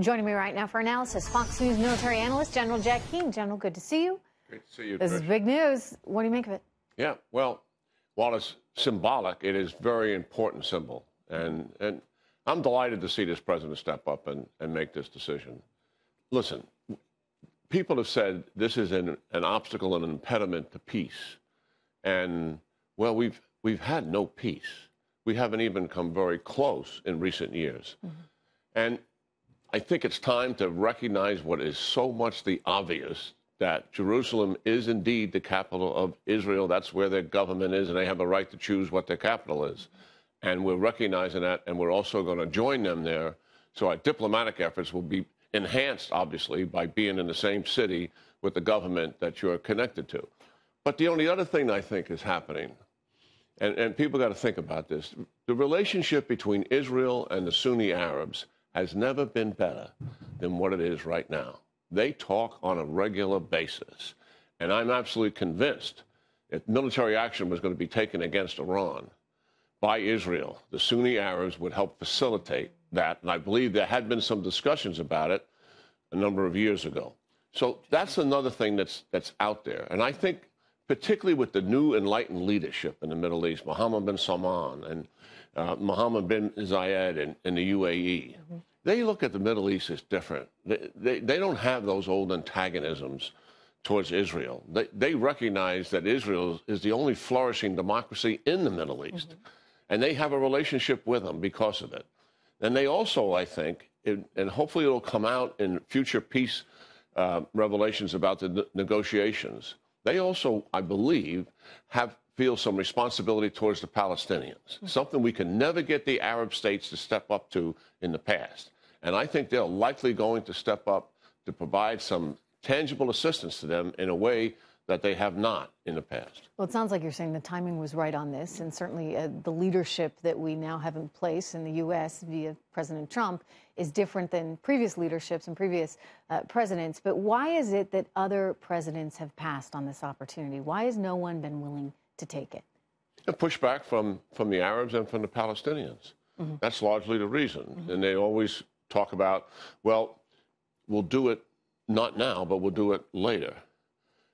Joining me right now for analysis, Fox News military analyst, General Jack Keane. General, good to see you. Great to see you, This is big news. What do you make of it? Yeah, well, while it's symbolic, it is very important symbol. And I'm delighted to see this president step up and make this decision. Listen, people have said this is an obstacle and an impediment to peace. And, well, we've had no peace. We haven't even come very close in recent years. Mm-hmm. And I think it's time to recognize what is so much the obvious, that Jerusalem is indeed the capital of Israel. That's where their government is, and they have a right to choose what their capital is. And we're recognizing that, and we're also going to join them there. So our diplomatic efforts will be enhanced, obviously, by being in the same city with the government that you're connected to. But the only other thing I think is happening, and people got to think about this, the relationship between Israel and the Sunni Arabs has never been better than what it is right now. They talk on a regular basis. And I'm absolutely convinced if military action was going to be taken against Iran by Israel, the Sunni Arabs would help facilitate that. And I believe there had been some discussions about it a number of years ago. So that's another thing that's out there. And I think particularly with the new enlightened leadership in the Middle East, Mohammed bin Salman and Mohammed bin Zayed in the UAE, mm-hmm. They look at the Middle East as different. They don't have those old antagonisms towards Israel. They recognize that Israel is the only flourishing democracy in the Middle East. Mm-hmm. And they have a relationship with them because of it. And they also, I think, and hopefully it'll come out in future peace revelations about the negotiations, they also, I believe, feel some responsibility towards the Palestinians, mm-hmm. something we can never get the Arab states to step up to in the past. And I think they're likely going to step up to provide some tangible assistance to them in a way that they have not in the past. Well, it sounds like you're saying the timing was right on this, and certainly the leadership that we now have in place in the U.S. via President Trump is different than previous leaderships and previous presidents. But why is it that other presidents have passed on this opportunity? Why has no one been willing to take it? A pushback from the Arabs and from the Palestinians. Mm-hmm. That's largely the reason. Mm-hmm. And they always talk about, well, we'll do it not now, but we'll do it later.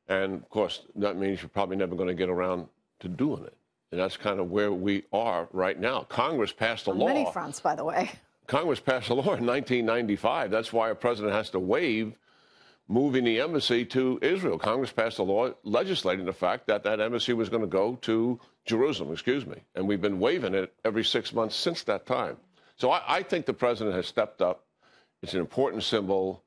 And, of course, that means you're probably never going to get around to doing it. And that's kind of where we are right now. Congress passed a law. On many fronts, by the way. Congress passed a law in 1995. That's why a president has to waive moving the embassy to Israel. Congress passed a law legislating the fact that that embassy was going to go to Jerusalem, and we've been waiving it every 6 months since that time. So I think the president has stepped up. It's an important symbol.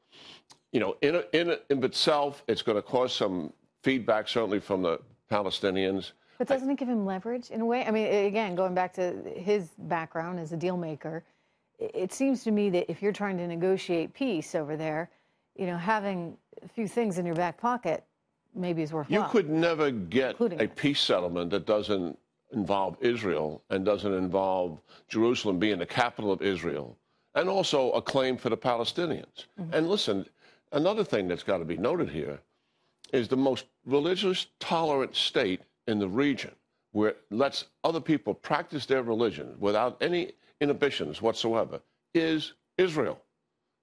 You know, in itself, it's going to cause some feedback, certainly from the Palestinians. But doesn't it give him leverage in a way? I mean, again, going back to his background as a deal maker, it seems to me that if you're trying to negotiate peace over there, you know, having a few things in your back pocket maybe is worthwhile. You could never get a peace settlement that doesn't involve Israel and doesn't involve Jerusalem being the capital of Israel, and also a claim for the Palestinians. Mm-hmm. And listen, another thing that's got to be noted here is the most religious, tolerant state in the region, where it lets other people practice their religion without any inhibitions whatsoever, is Israel.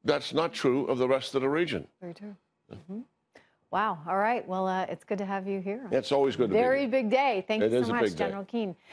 That's not true of the rest of the region. Very true. Mm-hmm. Wow. All right. Well, it's good to have you here. It's always good to be here. Very big day. Thank you so much, General Keane.